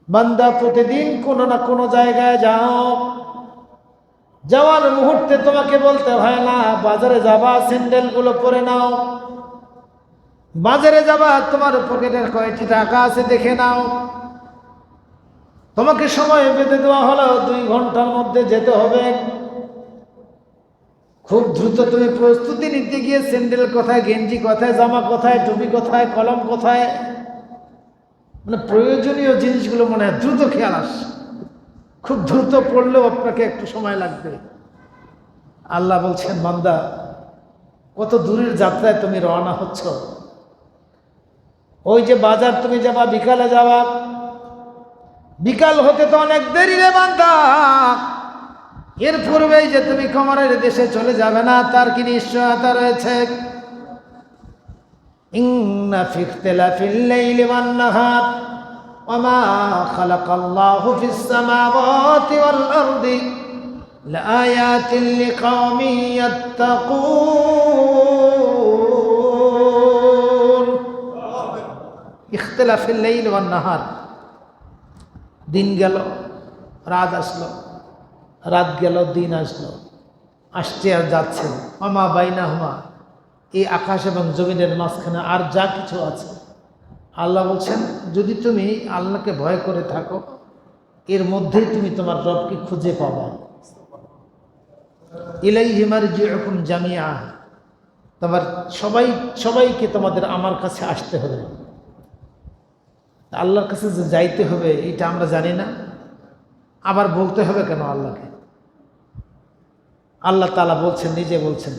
বান্দা প্রতিদিন কোনো না কোনো জায়গায় যাও, যাওয়ার মুহূর্তে তোমাকে বলতে হয় না বাজারে যাবা স্যান্ডেলগুলো পরে নাও, বাজারে যাবা তোমার পকেটের কয়টি টাকা আছে দেখে নাও। তোমাকে সময় বেঁধে দেওয়া হলো 2 ঘন্টার মধ্যে যেতে হবে। খুব দ্রুত তুমি প্রস্তুতি নিতে গিয়ে স্যান্ডেল কোথায়, গেঞ্জি কোথায়, জামা কোথায়, টুপি কোথায়, কলম কোথায়, মানে প্রয়োজনীয় জিনিসগুলো মনে হয় দ্রুত খেয়াল আসে। খুব দ্রুত পড়লেও আপনাকে একটু সময় লাগবে। আল্লাহ বলছেন বান্দা কত দূরের যাত্রায় তুমি রওনা হচ্ছ। ওই যে বাজার তুমি যাবা, বিকালে যাবা, বিকাল হতে তো অনেক দেরি রে বান্দা। এর পূর্বেই যে তুমি কবরের দেশে চলে যাবে না তার কি নিশ্চয়তা রয়েছে? ইন্না ফি ইখতিলাফিল লাইলি ওয়ান নাহার ওয়া মা খালাকাল্লাহু ফিস সামাওয়াতি ওয়াল আরদি লাআয়াতিন লিকাওমিন ইয়াত্তাকুন। ইখতিলাফিল লাইলি ওয়ান নাহার, দিন গেল রাত আসলো, রাত গেল দিন আসলো, আসছে আর যাচ্ছে। ওমা বাইনাহুমা, এই আকাশ এবং জমিনের মাঝখানে আর যা কিছু আছে, আল্লাহ বলছেন যদি তুমি আল্লাহকে ভয় করে থাকো এর মধ্যেই তুমি তোমার রবকে খুঁজে পাবা। ইলাইহি মারজিউকুম জামিআ, তোমার সবাইকে তোমাদের আমার কাছে আসতে হবে। আল্লাহর কাছে যে যাইতে হবে এটা আমরা জানি না, আবার বলতে হবে কেন আল্লাহকে? আল্লাহ তাআলা বলছেন, নিজে বলছেন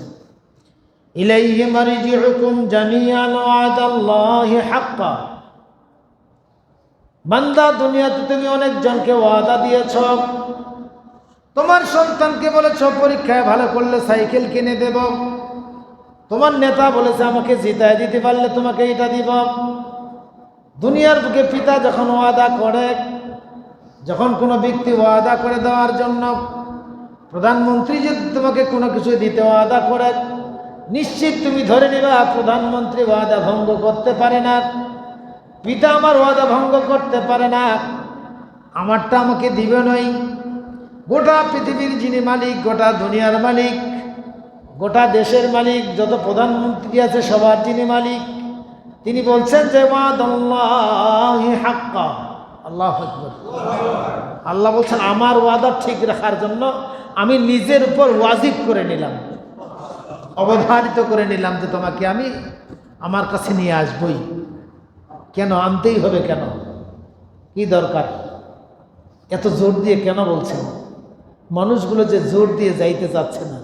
ইলাইহি মারজিউকুম জামিআন ওয়াদাল্লাহি হাক্কা। বান্দা দুনিয়াতে তুমি অনেকজনকে ওয়াদা দিয়েছ, তোমার সন্তানকে বলেছ পরীক্ষায় ভালো করলে সাইকেল কিনে দেব, তোমার নেতা বলেছে আমাকে জিতায় দিতে পারলে তোমাকে এটা দিব। দুনিয়ার বুকে পিতা যখন ওয়াদা করে, যখন কোনো ব্যক্তি ওয়াদা করে দেওয়ার জন্য, প্রধানমন্ত্রী যদি তোমাকে কোনো কিছু দিতে ওয়াদা করে, নিশ্চিত তুমি ধরে নিবা প্রধানমন্ত্রী ওয়াদা ভঙ্গ করতে পারে না, পিতা আমার ওয়াদা ভঙ্গ করতে পারে না, আমারটা আমাকে দিবে নই। গোটা পৃথিবীর যিনি মালিক, গোটা দুনিয়ার মালিক, গোটা দেশের মালিক, যত প্রধানমন্ত্রী আছে সবার যিনি মালিক, তিনি বলছেন যে ওয়াদাল্লাহি হাক্কা। আল্লাহু আকবার। আল্লাহ বলছেন আমার ওয়াদা ঠিক রাখার জন্য আমি নিজের উপর ওয়াজিব করে নিলাম, অবধারিত করে নিলাম যে তোমাকে আমি আমার কাছে নিয়ে আসবই। কেন আনতেই হবে? কেন, কি দরকার? এত জোর দিয়ে কেন বলছেন? মানুষগুলো যে জোর দিয়ে যাইতে চাচ্ছে না,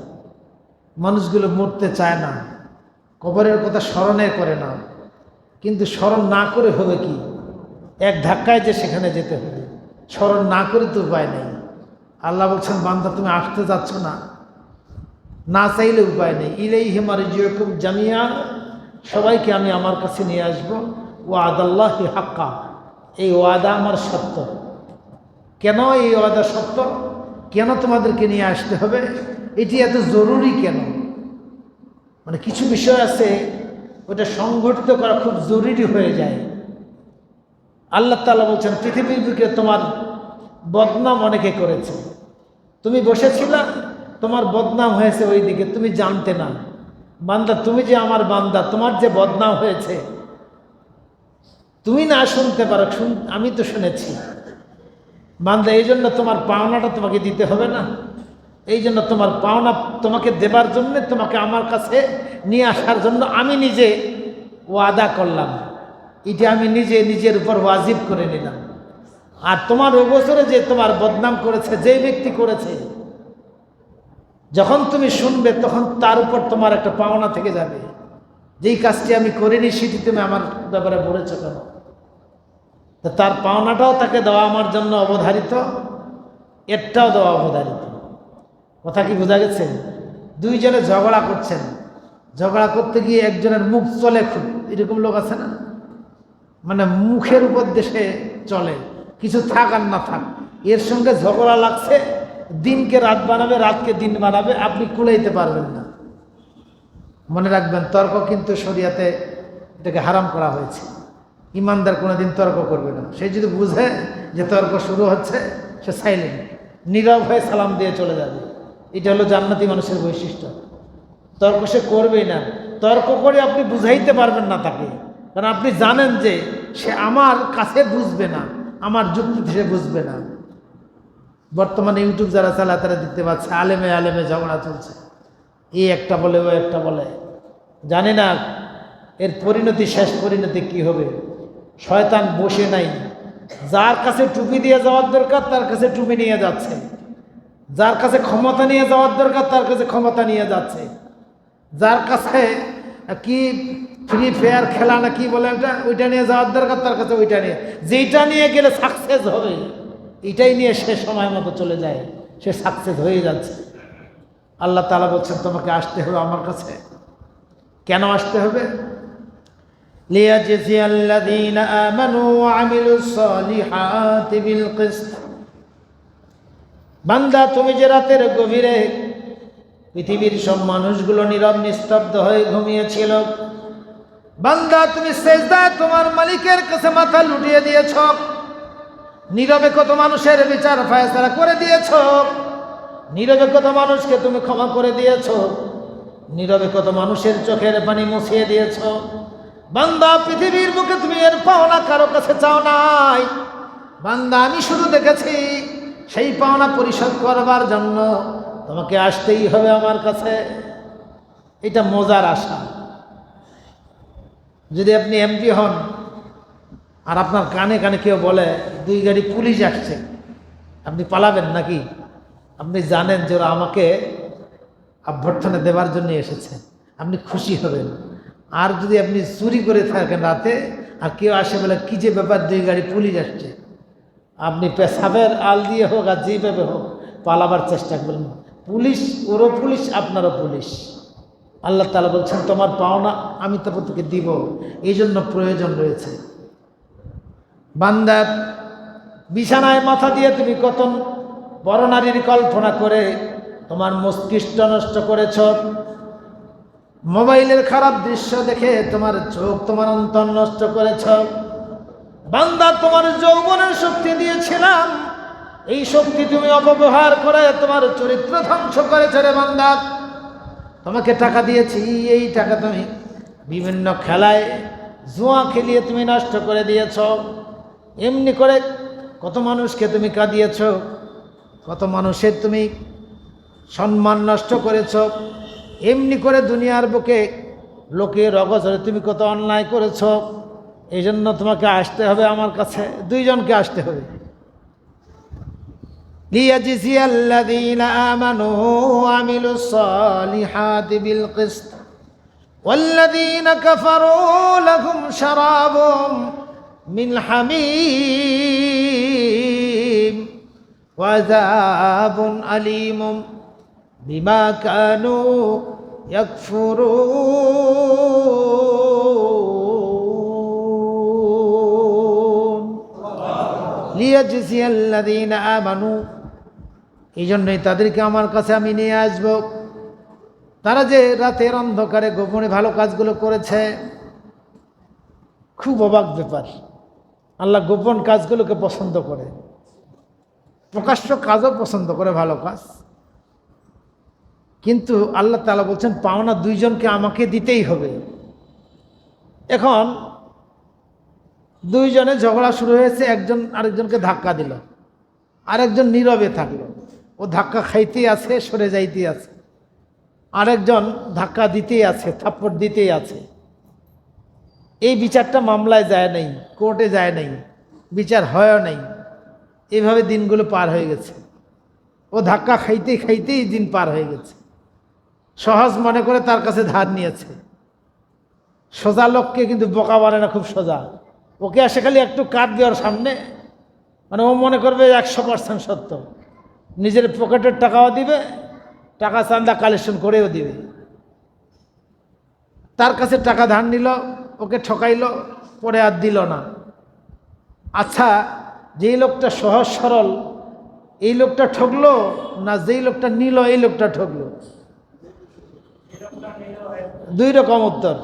মানুষগুলো মরতে চায় না, কবরের কথা স্মরণে করে না, কিন্তু স্মরণ না করে হবে কি? এক ধাক্কায় যে সেখানে যেতে হবে, স্মরণ না করে তো উপায় নেই। আল্লাহ বলছেন বান্দা তুমি আসতে যাচ্ছ না, না চাইলে উপায় নেই। ইলাইহি মারজিউকুম জামিআ, সবাইকে আমি আমার কাছে নিয়ে আসবো। ওয়াদাল্লাহি হাক্কা, এই ওয়াদা আমার সত্য। কেন এই ওয়াদা সত্য? কেন তোমাদেরকে নিয়ে আসতে হবে? এটি এত জরুরি কেন? মানে কিছু বিষয় আছে ওটা সংগঠিত করা খুব জরুরি হয়ে যায়। আল্লাহ তাআলা বলছেন পৃথিবীর বুকে তোমার বদনাম অনেকে করেছে, তুমি বসেছিলা, তোমার বদনাম হয়েছে ওই দিকে, তুমি জানতে না। বান্দা তুমি যে আমার বান্দা, তোমার যে বদনাম হয়েছে তুমি না শুনতে পারো, আমি তো শুনেছি। বান্দা এই জন্য তোমার পাওনাটা তোমাকে দিতে হবে না? এই জন্য তোমার পাওনা তোমাকে দেবার জন্য, তোমাকে আমার কাছে নিয়ে আসার জন্য আমি নিজে ওয়াদা করলাম, এটা আমি নিজে নিজের উপর ওয়াজিব করে নিলাম। আর তোমার ওই বছরে যে তোমার বদনাম করেছে, যে ব্যক্তি করেছে, যখন তুমি শুনবে তখন তার উপর তোমার একটা পাওনা থেকে যাবে। যেই কাজটি আমি করিনি সেটি তুমি আমার ব্যাপারে বলেছ কেন? তো তার পাওনাটাও তাকে দেওয়া আমার জন্য অবধারিত, এরটাও দেওয়া অবধারিত। কথা কি বোঝা গেছে? দুইজনে ঝগড়া করছেন, ঝগড়া করতে গিয়ে একজনের মুখ চলে খুব, এরকম লোক আছে না? মানে মুখের উপর দেশে চলে, কিছু থাক আর না থাক, এর সঙ্গে ঝগড়া লাগছে, দিনকে রাত বানাবে, রাতকে দিন বানাবে, আপনি কুলাইতে পারবেন না। মনে রাখবেন তর্ক কিন্তু শরিয়াতে এটাকে হারাম করা হয়েছে। ইমানদার কোনোদিন তর্ক করবে না। সে যদি বুঝে যে তর্ক শুরু হচ্ছে, সে সাইলেন্ট, নীরব হয়ে সালাম দিয়ে চলে যাবে। এটা হলো জান্নাতি মানুষের বৈশিষ্ট্য। তর্ক সে করবেই না। তর্ক করে আপনি বুঝাইতে পারবেন না তাকে, কারণ আপনি জানেন যে সে আমার কাছে বুঝবে না, আমার যুক্তিতে সে বুঝবে না। বর্তমানে ইউটিউব যারা চালায় তারা দেখতে পাচ্ছে আলেমে আলেমে ঝগড়া চলছে, এই একটা বলে ও একটা বলে, জানি না এর পরিণতি, শেষ পরিণতি কি হবে। শয়তান বসে নাই, যার কাছে টুপি দিয়ে যাওয়ার দরকার তার কাছে টুপি নিয়ে যাচ্ছে, যার কাছে ক্ষমতা নিয়ে যাওয়ার দরকার তার কাছে ক্ষমতা নিয়ে যাচ্ছে, যার কাছে কি ফ্রি ফায়ার খেলা না কি বলে ওইটা নিয়ে যাওয়ার দরকার তার কাছে ওইটা নিয়ে, যেইটা নিয়ে গেলে সাকসেস হবে এটাই নিয়ে সে সময় মতো চলে যায়, সে সাকসেস হয়ে যাচ্ছে। আল্লাহ তাআলা বলছেন তোমাকে আসতে হবে আমার কাছে। কেন আসতে হবে? লিয়াজজিয়াল্লাযীনা আমানু ওয়া আমিলুস সালিহাতি বিল কিসত। বান্দা, তুমি যে রাতের গভীরে পৃথিবীর সব মানুষগুলো নীরব নিস্তব্ধ হয়ে ঘুমিয়েছিল, বান্দা তুমি সেজদায় তোমার মালিকের কাছে মাথা লুটিয়ে দিয়েছ, নীরবে কত মানুষের বিচার ফায়সালা করে দিয়েছ, নীরবে কত মানুষকে তুমি ক্ষমা করে দিয়েছ, নীরবে কত মানুষের চোখের পানি মুছিয়ে দিয়েছ। বান্দা, পৃথিবীর বুকে তুমি এর পাওনা কারো কাছে চাও নাই। বান্দা, আমি শুধু দেখেছি সেই পাওনা পরিশোধ করবার জন্য তোমাকে আসতেই হবে আমার কাছে। এটা মজার আশা। যদি আপনি এমপি হন আর আপনার কানে কানে কেউ বলে 2 গাড়ি পুলিশ আসছে, আপনি পালাবেন নাকি? আপনি জানেন যে ওরা আমাকে অভ্যর্থনা দেওয়ার জন্য এসেছে, আপনি খুশি হবেন। আর যদি আপনি চুরি করে থাকেন রাতে আর কেউ আসে বলে কি যে ব্যাপার 2 গাড়ি পুলিশ আসছে, আপনি পেশাবের আল দিয়ে হোক আর যেভাবে হোক পালাবার চেষ্টা করবেন। পুলিশ ওরও পুলিশ, আপনারও পুলিশ। আল্লাহ তাআলা বলছেন তোমার পাওনা আমি তোকে দিব, এই জন্য প্রয়োজন রয়েছে। বান্দা, বিছানায় মাথা দিয়ে তুমি কত বড় নারীর কল্পনা করে তোমার মস্তিষ্ক নষ্ট করেছ, মোবাইলের খারাপ দৃশ্য দেখে তোমার চোখ তোমার অন্তর নষ্ট করেছ। বান্দা, তোমার যৌবনের শক্তি দিয়েছিলাম, এই শক্তি তুমি অপব্যবহার করে তোমার চরিত্র ধ্বংস করেছ রে বান্দা। তোমাকে টাকা দিয়েছি, এই টাকা তুমি বিভিন্ন খেলায় জুয়া খেলিয়ে তুমি নষ্ট করে দিয়েছ। এমনি করে কত মানুষকে তুমি কাঁদিয়েছ, কত মানুষের তুমি সম্মান নষ্ট করেছ। এমনি করে দুনিয়ার বুকে লোকের অগোচরে তুমি কত অন্যায় করেছ। এই জন্য তোমাকে আসতে হবে আমার কাছে, 2 জনকে আসতে হবে। লিয়াজজিয়াল্লাযীনা আমানু ওয়া আমিলুস সালিহাতি বিল কিসত ওয়াল্লাযীনা কাফারু লাহুম শারাবুম মিন হামীম ওয়া আযাবুন আলীমুম বিমা কানু ইয়াকফুরুন। লিয়াজজিয়াল্লাযীনা আমানু, এই জন্যই তাদেরকে আমার কাছে আমি নিয়ে আসব। তারা যে রাতের অন্ধকারে গোপনে ভালো কাজগুলো করেছে, খুব অবাক ব্যাপার। আল্লাহ গোপন কাজগুলোকে পছন্দ করে, প্রকাশ্য কাজও পছন্দ করে, ভালো কাজ। কিন্তু আল্লাহ তাআলা বলছেন পাওনা 2 জনকে আমাকে দিতেই হবে। এখন 2 জনে ঝগড়া শুরু হয়েছে, একজন আরেকজনকে ধাক্কা দিল, আরেকজন নীরবে থাকলো। ও ধাক্কা খাইতেই আছে, সরে যাইতেই আছে, আরেকজন ধাক্কা দিতেই আছে, থাপ্পড় দিতেই আছে। এই বিচারটা মামলায় যায় নাই, কোর্টে যায় নাই, বিচার হয়ও নাই। এইভাবে দিনগুলো পার হয়ে গেছে। ও ধাক্কা খাইতেই খাইতেই দিন পার হয়ে গেছে। সহজ মনে করে তার কাছে ধার নিয়েছে। সোজা লোককে কিন্তু বোকা বানে না, খুব সোজা। ওকে আসে খালি একটু কাট দেওয়ার সামনে, মানে ও মনে করবে 100% সত্য। নিজের পকেটের টাকাও দিবে, টাকা চান্দা কালেকশন করেও দিবে। তার কাছে টাকা ধার নিল, ওকে ঠকাইল, পরে আর দিল না। আচ্ছা, যেই লোকটা সহজ সরল এই লোকটা ঠকলো না যেই লোকটা নিল এই লোকটা ঠকলো? 2 রকম উত্তর।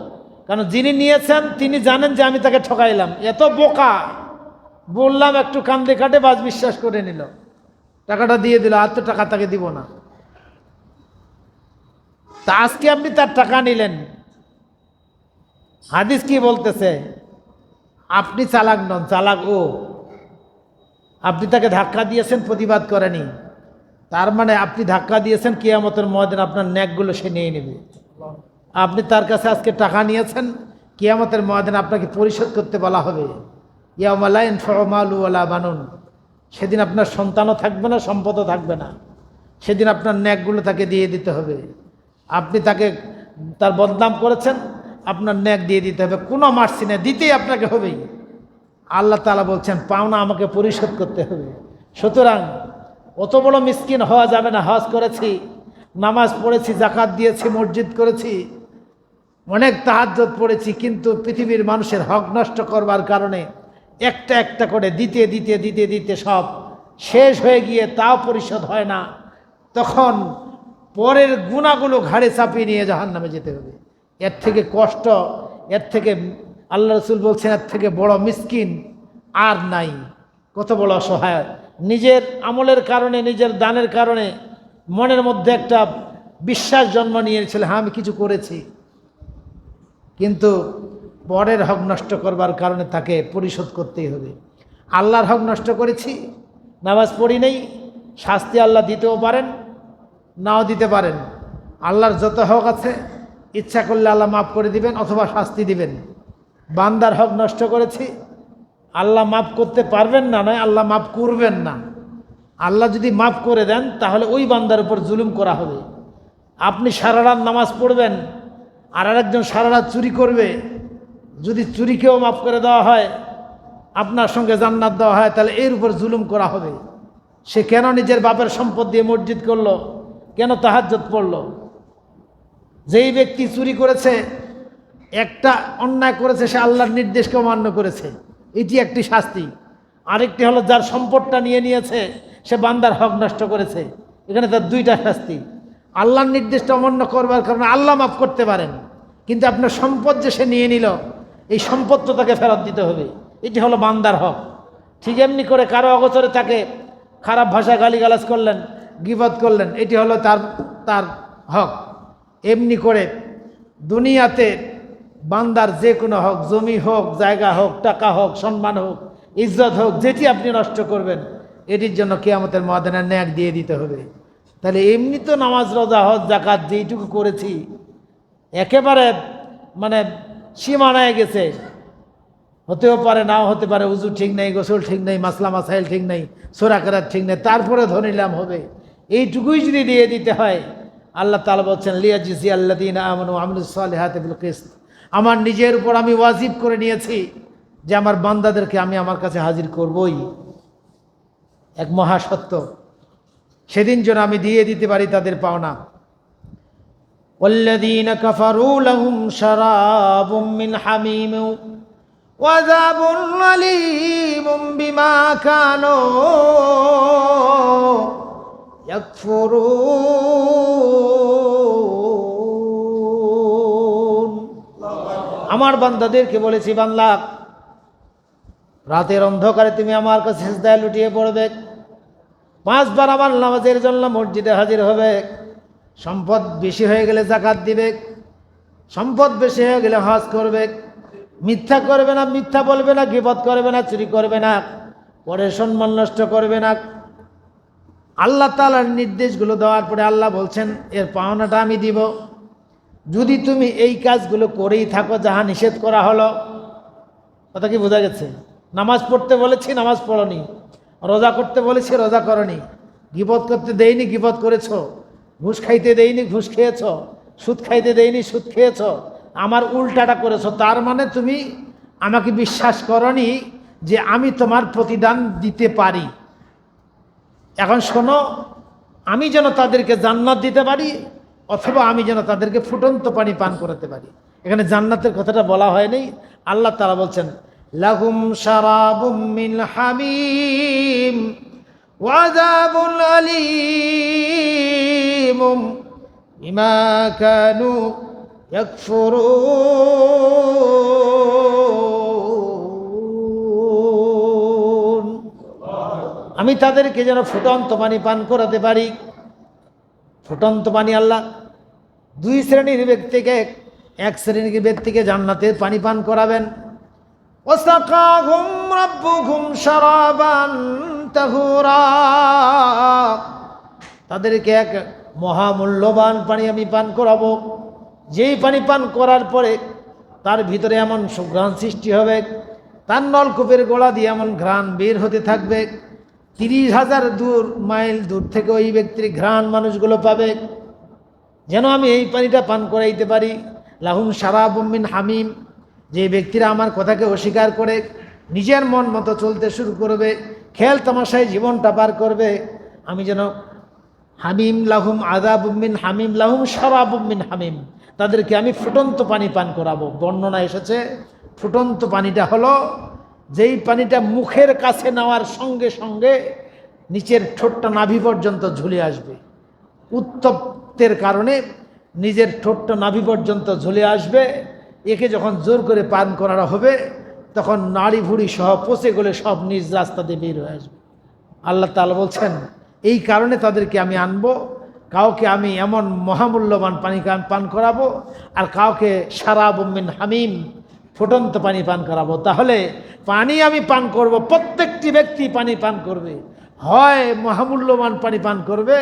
কারণ যিনি নিয়েছেন তিনি জানেন যে আমি তাকে ঠকাইলাম, এত বোকা বললাম একটু কান্দে কাটে, বাস বিশ্বাস করে নিল, টাকাটা দিয়ে দিল, আর তো টাকা তাকে দিব না। তা আজকে আপনি তার টাকা নিলেন, হাদিস কি বলতেছে? আপনি চালাক নন, চালাক ও। আপনি তাকে ধাক্কা দিয়েছেন, প্রতিবাদ করেনি, তার মানে আপনি ধাক্কা দিয়েছেন, কিয়ামতের ময়দানে আপনার ন্যাকগুলো সে নিয়ে নেবে। আপনি তার কাছে আজকে টাকা নিয়েছেন, কিয়ামতের ময়দানে আপনাকে পরিশোধ করতে বলা হবে। ইয়াউমা লা ইয়ানফাউ মালু ওয়ালা বানুন, সেদিন আপনার সন্তানও থাকবে না, সম্পদও থাকবে না। সেদিন আপনার ন্যাকগুলো তাকে দিয়ে দিতে হবে। আপনি তাকে তার বদনাম করেছেন, আপনার ন্যাক দিয়ে দিতে হবে, কোনো মার্সি না, দিতেই আপনাকে হবেই। আল্লাহ তাআলা বলছেন পাওনা আমাকে পরিশোধ করতে হবে। সুতরাং অত বড় মিসকিন হওয়া যাবে না। হজ করেছি, নামাজ পড়েছি, জাকাত দিয়েছি, মসজিদ করেছি, অনেক তাহাজ্জুদ পড়েছি, কিন্তু পৃথিবীর মানুষের হক নষ্ট করবার কারণে একটা একটা করে দিতে দিতে দিতে দিতে সব শেষ হয়ে গিয়ে তাও পরিশোধ হয় না। তখন পরের গুনাহগুলো ঘাড়ে চাপিয়ে নিয়ে জাহান্নামে যেতে হবে। এর থেকে কষ্ট, এর থেকে আল্লাহ রাসূল বলছেন এর থেকে বড় মিসকিন আর নাই। কত বড় অসহায়, নিজের আমলের কারণে, নিজের দানের কারণে মনের মধ্যে একটা বিশ্বাস জন্ম নিয়েছিল, হ্যাঁ আমি কিছু করেছি, কিন্তু পরের হক নষ্ট করবার কারণে তাকে পরিশোধ করতেই হবে। আল্লাহর হক নষ্ট করেছি, নামাজ পড়ি নেই, শাস্তি আল্লাহ দিতেও পারেন, নাও দিতে পারেন। আল্লাহর যত হক আছে ইচ্ছা করলে আল্লাহ মাফ করে দিবেন অথবা শাস্তি দিবেন। বান্দার হক নষ্ট করেছি, আল্লাহ মাফ করতে পারবেন না, নয় আল্লাহ মাফ করবেন না। আল্লাহ যদি মাফ করে দেন তাহলে ওই বান্দার উপর জুলুম করা হবে। আপনি সারা রাত নামাজ পড়বেন, আর আরেকজন সারা রাত চুরি করবে, যদি চুরিকেও মাফ করে দেওয়া হয়, আপনার সঙ্গে জান্নাত দেওয়া হয়, তাহলে এর উপর জুলুম করা হবে। সে কেন নিজের বাপের সম্পদ দিয়ে মসজিদ করলো, কেন তাহাজ্জুদ পড়লো? যেই ব্যক্তি চুরি করেছে, একটা অন্যায় করেছে, সে আল্লাহর নির্দেশকে অমান্য করেছে, এটি একটি শাস্তি। আরেকটি হলো যার সম্পদটা নিয়ে নিয়েছে, সে বান্দার হক নষ্ট করেছে, এখানে তার দুইটা শাস্তি। আল্লাহর নির্দেশটা অমান্য করবার কারণে আল্লাহ মাফ করতে পারেন, কিন্তু আপনার সম্পদ যে সে নিয়ে নিল, এই সম্পদ তো তাকে ফেরত দিতে হবে, এটি হলো বান্দার হক। ঠিক এমনি করে কারো অগোচরে তাকে খারাপ ভাষায় গালিগালাজ করলেন, গীবত করলেন, এটি হলো তার হক। এমনি করে দুনিয়াতে বান্দার যে কোনো হক, জমি হোক, জায়গা হোক, টাকা হোক, সম্মান হোক, ইজ্জত হোক, যেটি আপনি নষ্ট করবেন, এটির জন্য কিয়ামতের ময়দানে ন্যাক দিয়ে দিতে হবে। তাহলে এমনি তো নামাজ, রোজা, হজ, জাকাত যেইটুকু করেছি একেবারে মানে সীমানায় গেছে, হতেও পারে নাও হতে পারে, উজু ঠিক নেই, গোসল ঠিক নেই, মাসলা মাসাইল ঠিক নেই, সূরা কেরাত ঠিক নেই, তারপরে ধরিলাম হবে, এইটুকুই যদি দিয়ে দিতে হয়, আল্লাহ তাআলা বলছেন লিয়াজজি আল্লাযীনা আমানু ওয়া আমিলুস সালিহাতি বিল কিসত, আমার নিজের উপর আমি ওয়াজিব করে নিয়েছি যে আমার বান্দাদেরকে আমি আমার কাছে হাজির করবই। এক মহাসত্য, সেদিন যেন আমি দিয়ে দিতে পারি তাদের পাওনা। ওয়াল্লাযীনা কাফারু লাহুম শারাবুম মিন হামীম ওয়া আযাবুন আলীমুম বিমা কানু ইয়াকফুরুন। আমার বান্দাদেরকে বলেছি, বান্দা রাতের অন্ধকারে তুমি আমার কাছে সিজদায় লুটিয়ে পড়বে, 5 বার আমার নামাজের জন্য মসজিদে হাজির হবে, সম্পদ বেশি হয়ে গেলে যাকাত দিবে, সম্পদ বেশি হয়ে গেলে হজ করবে, মিথ্যা করবে না, মিথ্যা বলবে না, গীবত করবে না, চুরি করবে না, পরের সম্মান নষ্ট করবে না। আল্লাহ তাআলার নির্দেশগুলো দেওয়ার পরে আল্লাহ বলছেন এর পাওনাটা আমি দিব যদি তুমি এই কাজগুলো করেই থাকো যাহা নিষেধ করা হলো। কথা কি বোঝা গেছে? নামাজ পড়তে বলেছি, নামাজ পড়নি, রোজা করতে বলেছি, রোজা করনি, গীবত করতে দেইনি, গীবত করেছো, ঘুষ খাইতে দেইনি, ঘুষ খেয়েছো, সুদ খাইতে দেইনি, সুদ খেয়েছো, আমার উল্টাটা করেছো, তার মানে তুমি আমাকে বিশ্বাস করনি যে আমি তোমার প্রতিদান দিতে পারি। এখন শোনো, আমি যেন তাদেরকে জান্নাত দিতে পারি অথবা আমি যেন তাদেরকে ফুটন্ত পানি পান করাতে পারি। এখানে জান্নাতের কথাটা বলা হয়নি। আল্লাহ তাআলা বলছেন লাহুম শারাবুম মিন হামিম ওয়া আযাবুন আলীম বিমা কানু ইয়াকফুরুন। আমি তাদেরকে যেন ফুটন্ত পানি পান করাতে পারি। ফুটন্ত পানি আল্লাহ দুই শ্রেণীর ব্যক্তিকে, এক শ্রেণীর ব্যক্তিকে জান্নাতের পানি পান করাবেন। ওয়াসাকাহুম রাব্বুহুম শারাবান তাহুরা, তাদেরকে এক মহামূল্যবান পানি আমি পান করাবো, যেই পানি পান করার পরে তার ভিতরে এমন সুঘ্রাণ সৃষ্টি হবে, তার নলকূপের গোড়া দিয়ে এমন ঘ্রাণ বের হতে থাকবে, 30,000 মাইল দূর থেকে ওই ব্যক্তির ঘ্রাণ মানুষগুলো পাবে। যেন আমি এই পানিটা পান করাইতে পারি। লাহুম শারাবুম মিন হামিম, যে ব্যক্তিরা আমার কথাকে অস্বীকার করে নিজের মন মতো চলতে শুরু করবে, খেল তামাশায় জীবনটা পার করবে, আমি যেন হামিম লাহুম আযাবুম মিন হামিম লাহুম শারাবুম মিন হামিম, তাদেরকে আমি ফুটন্ত পানি পান করাবো। বর্ণনা এসেছে ফুটন্ত পানিটা হলো যেই পানিটা মুখের কাছে নেওয়ার সঙ্গে সঙ্গে নিচের ঠোঁটটা নাভি পর্যন্ত ঝুলে আসবে। উত্তপ্তের কারণে নিজের ঠোঁটটা নাভি পর্যন্ত ঝুলে আসবে। একে যখন জোর করে পান করা হবে তখন নাড়ি ভুড়ি সহ পচে গলে সব নিজ রাস্তা দিয়ে বের হয়ে আসবে। আল্লাহ তাআলা বলছেন এই কারণে তাদেরকে আমি আনবো, কাউকে আমি এমন মহামূল্যবান পানি পান করাবো, আর কাউকে শারাবুম মিন হামিম ফুটন্ত পানি পান করাবো। তাহলে পানি আমি পান করব, প্রত্যেকটি ব্যক্তি পানি পান করবে, হয় মহামূল্যবান পানি পান করবে,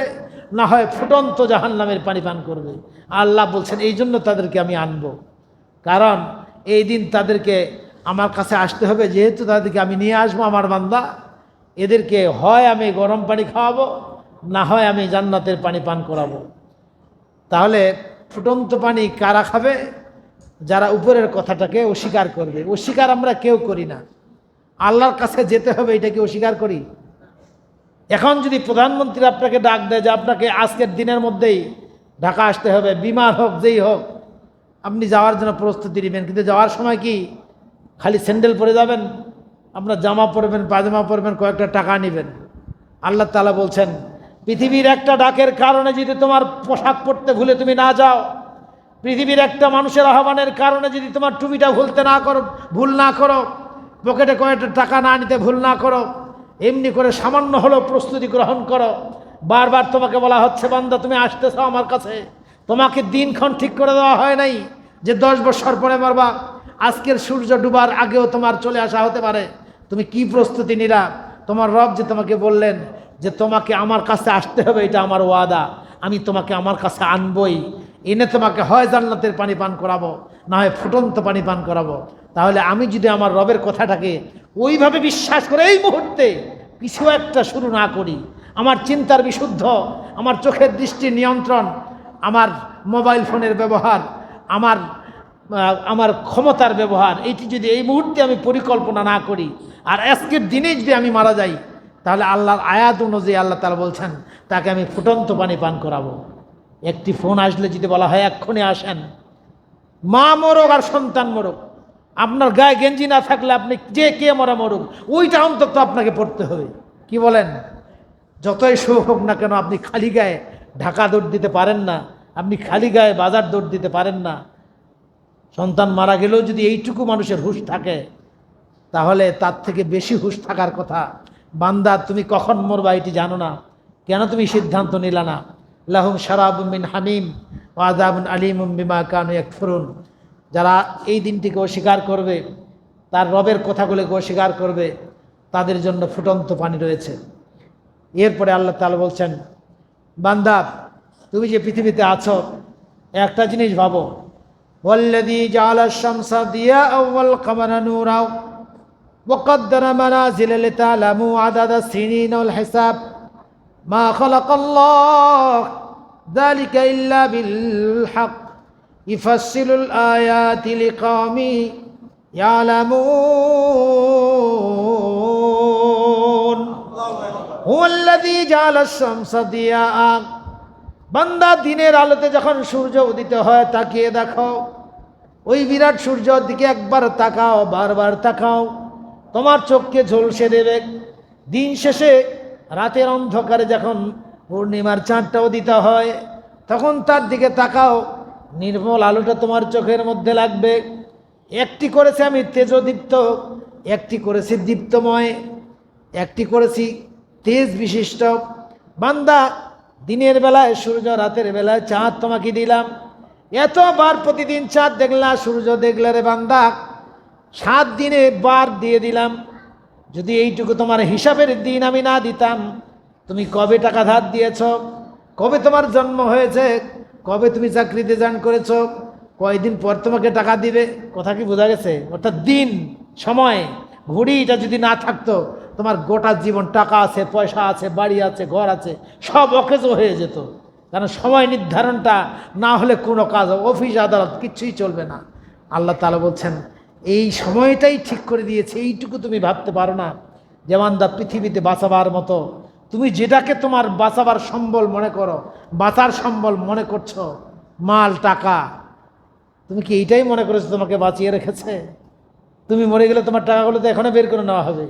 না হয় ফুটন্ত জাহান্নামের পানি পান করবে। আল্লাহ বলছেন এই জন্য তাদেরকে আমি আনবো, কারণ এই দিন তাদেরকে আমার কাছে আসতে হবে। যেহেতু তাদেরকে আমি নিয়ে আসবো আমার বান্দা, এদেরকে হয় আমি গরম পানি খাওয়াবো, না হয় আমি জান্নাতের পানি পান করাবো। তাহলে ফুটন্ত পানি কারা খাবে? যারা উপরের কথাটাকে অস্বীকার করবে। অস্বীকার আমরা কেউ করি না, আল্লাহর কাছে যেতে হবে এটাকে অস্বীকার করি। এখন যদি প্রধানমন্ত্রী আপনাকে ডাক দেয় যে আপনাকে আজকের দিনের মধ্যেই ঢাকা আসতে হবে, বিমার হোক যেই হোক, আপনি যাওয়ার জন্য প্রস্তুতি নেবেন, কিন্তু যাওয়ার সময় কি খালি স্যান্ডেল পরে যাবেন? আপনার জামা পরবেন, পায়জামা পরবেন, কয়েকটা টাকা নেবেন। আল্লাহ তাআলা বলছেন পৃথিবীর একটা ডাকের কারণে যদি তোমার পোশাক পরতে ভুলে তুমি না যাও, পৃথিবীর একটা মানুষের আহ্বানের কারণে যদি তোমার টুপিটা ভুল না করো, পকেটে কয়েকটা টাকা না নিতে ভুল না করো, এমনি করে সামান্য হলেও প্রস্তুতি গ্রহণ করো। বারবার তোমাকে বলা হচ্ছে বান্দা তুমি আসতেছো আমার কাছে, তোমাকে দিনক্ষণ ঠিক করে দেওয়া হয় নাই যে 10 বছর পরে মরবা, আজকের সূর্য ডুবার আগেও তোমার চলে আসা হতে পারে। তুমি কি প্রস্তুতি নিলা? তোমার রব যে তোমাকে বললেন যে তোমাকে আমার কাছে আসতে হবে, এটা আমার ওয়াদা, আমি তোমাকে আমার কাছে আনবই, এনে তোমাকে হয় জান্নাতের পানি পান করাবো, না হয় ফুটন্ত পানি পান করাবো। তাহলে আমি যদি আমার রবের কথাটাকে ওইভাবে বিশ্বাস করে এই মুহূর্তে কিছু একটা শুরু না করি, আমার চিন্তার বিশুদ্ধ, আমার চোখের দৃষ্টির নিয়ন্ত্রণ, আমার মোবাইল ফোনের ব্যবহার, আমার ক্ষমতার ব্যবহার, এইটি যদি এই মুহূর্তে আমি পরিকল্পনা না করি, আর আজকের দিনে যদি আমি মারা যাই, তাহলে আল্লাহর আয়াত অনুযায়ী আল্লাহ তাআলা বলছেন তাকে আমি ফুটন্ত পানি পান করাবো। একটি ফোন আসলে যদি বলা হয় এক্ষুনি আসেন, মা মরুক আর সন্তান মরুক, আপনার গায়ে গেঞ্জি না থাকলে আপনি কে মরা মরুক, ওইটা অন্তত আপনাকে পড়তে হবে। কি বলেন? যতই শোক হোক না কেন আপনি খালি গায়ে ঢাকা দৌড় দিতে পারেন না, আপনি খালি গায়ে বাজার দৌড় দিতে পারেন না। সন্তান মারা গেলেও যদি এইটুকু মানুষের হুঁশ থাকে, তাহলে তার থেকে বেশি হুঁশ থাকার কথা। বান্দা তুমি কখন মরবা এটি জানো না, কেন তুমি সিদ্ধান্ত নিলা না? লাহুম শারাবুম মিন হামিম ওয়া আযাবুন আলীমুম বিমা কানু ইয়াকফুরুন। যারা এই দিনটিকে অস্বীকার করবে, তার রবের কথাগুলোকে অস্বীকার করবে, তাদের জন্য ফুটন্ত পানি রয়েছে। এরপরে আল্লাহ তাআলা বলছেন বান্দা তুমি যে পৃথিবীতে আছো, একটা জিনিস ভাবো, ওয়াল্লাযী জাআলাশ শামসা দিয়াআ ওয়াল কামারা নূরা ওয়া কাদ্দারা মানাযিলা লিতা'লামু আদাদাস সিনিনা ওয়াল হিসাব মা খালাকাল্লাহু যালিকা ইল্লা বিল হক ইউফাসসিলুল আয়াতি লিকাওমি ইয়ালামুন। হুয়াল্লাযী জাআলাশ শামসা দিয়াআ, বান্দা দিনের আলোতে যখন সূর্য উদিত হয় তাকিয়ে দেখো, ওই বিরাট সূর্যের দিকে একবার তাকাও, বারবার তাকাও, তোমার চোখকে ঝলসে দেবে। দিন শেষে রাতের অন্ধকারে যখন পূর্ণিমার চাঁদটা উদিত হয়, তখন তার দিকে তাকাও, নির্মল আলোটা তোমার চোখের মধ্যে লাগবে। একটি করেছি আমি তেজদীপ্ত, একটি করেছি দীপ্তময়, একটি করেছি তেজ বিশিষ্ট বান্দা, দিনের বেলায় সূর্য, রাতের বেলায় চাঁদ তোমাকে দিলাম, এতবার প্রতিদিন চাঁদ দেখলা, সূর্য দেখলে রে বান্দা, 7 দিনে বার দিয়ে দিলাম। যদি এইটুকু তোমার হিসাবের দিন আমি না দিতাম, তুমি কবে টাকা ধার দিয়েছ, কবে তোমার জন্ম হয়েছে, কবে তুমি চাকরিতে জয়েন করেছ, কয়দিন পর তোমাকে টাকা দিবে, কথা কি বোঝা গেছে? অর্থাৎ দিন, সময়, ঘড়িটা যদি না থাকতো, তোমার গোটা জীবন টাকা আছে, পয়সা আছে, বাড়ি আছে, ঘর আছে, সব অকেজ হয়ে যেত। কারণ সময় নির্ধারণটা না হলে কোনো কাজ, অফিস আদালত কিচ্ছুই চলবে না। আল্লাহ তাআলা বলছেন এই সময়টাই ঠিক করে দিয়েছে, এইটুকু তুমি ভাবতে পারো না? যেমন দা পৃথিবীতে বাঁচাবার মতো তুমি যেটাকে তোমার বাঁচাবার সম্বল মনে করো, বাঁচার সম্বল মনে করছো, মাল, টাকা, তুমি কি এইটাই মনে করেছো তোমাকে বাঁচিয়ে রেখেছে? তুমি মরে গেলে তোমার টাকাগুলো তো এখনো বের করে নেওয়া হবে।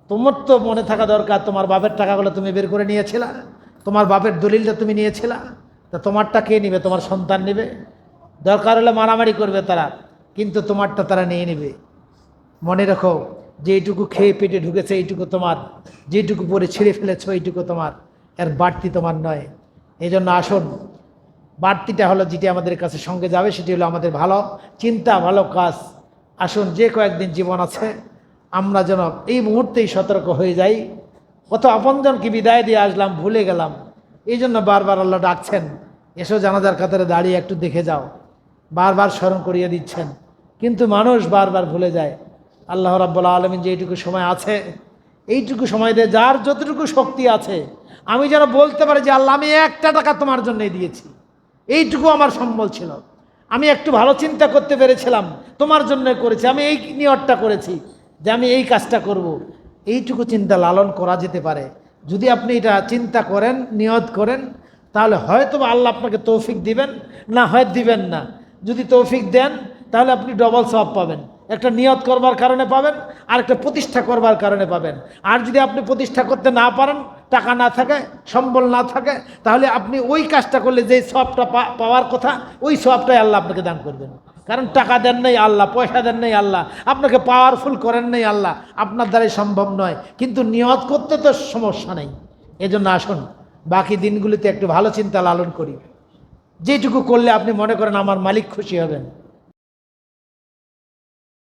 তোমার তো মনে থাকা দরকার তোমার বাপের টাকাগুলো তুমি বের করে নিয়েছিলা, তোমার বাপের দলিলটা তুমি নিয়েছিলা, তা তোমারটা কে নিবে? তোমার সন্তান নেবে। দরকার হলে মারামারি করবে তারা, কিন্তু তোমারটা তারা নিয়ে নেবে। মনে রাখো, যেইটুকু খেয়ে পেটে ঢুকেছে এইটুকু তোমার, যেটুকু পরে ছিঁড়ে ফেলেছ এইটুকু তোমার, এর বাড়তি তোমার নয়। এই জন্য আসুন, বাড়তিটা হলো যেটি আমাদের কাছে সঙ্গে যাবে, সেটি হলো আমাদের ভালো চিন্তা, ভালো কাজ। আসুন, যে কয়েকদিন জীবন আছে আমরা যেন এই মুহূর্তেই সতর্ক হয়ে যাই। কত আপনজনকে বিদায় দিয়ে আসলাম, ভুলে গেলাম। এই জন্য বারবার আল্লাহ ডাকছেন, এসো জানাজার কাতারে দাঁড়িয়ে একটু দেখে যাও, বারবার স্মরণ করিয়ে দিচ্ছেন, কিন্তু মানুষ বারবার ভুলে যায়। আল্লাহ রাব্বুল আলামিন যে এইটুকু সময় আছে, এইটুকু সময় দিয়ে যার যতটুকু শক্তি আছে, আমি যেন বলতে পারি যে আল্লাহ আমি 1টা টাকা তোমার জন্যই দিয়েছি, এইটুকু আমার সম্বল ছিল, আমি একটু ভালো চিন্তা করতে পেরেছিলাম, তোমার জন্য করেছি, আমি এই নিয়তটা করেছি যে আমি এই কাজটা করব। এইটুকু চিন্তা লালন করা যেতে পারে। যদি আপনি এটা চিন্তা করেন, নিয়ত করেন, তাহলে হয়তো আল্লাহ আপনাকে তৌফিক দিবেন, না হয় দিবেন না। যদি তৌফিক দেন তাহলে আপনি ডবল সওয়াব পাবেন, একটা নিয়ত করবার কারণে পাবেন, আর একটা প্রতিষ্ঠা করবার কারণে পাবেন। আর যদি আপনি প্রতিষ্ঠা করতে না পারেন, টাকা না থাকে, সম্বল না থাকে, তাহলে আপনি ওই কাজটা করলে যে সওয়াবটা পাওয়ার কথা, ওই সওয়াবটাই আল্লাহ আপনাকে দান করবেন। কারণ টাকা দেন নাই আল্লাহ, পয়সা দেন নাই আল্লাহ, আপনাকে পাওয়ারফুল করেন নাই আল্লাহ, আপনার দ্বারাই সম্ভব নয়। কিন্তু নিয়ত করতে তো সমস্যা নেই। এজন্য আসুন, বাকি দিনগুলিতে একটু ভালো চিন্তা লালন করি। যেটুকু করলে আপনি মনে করেন আমার মালিক খুশি হবেন।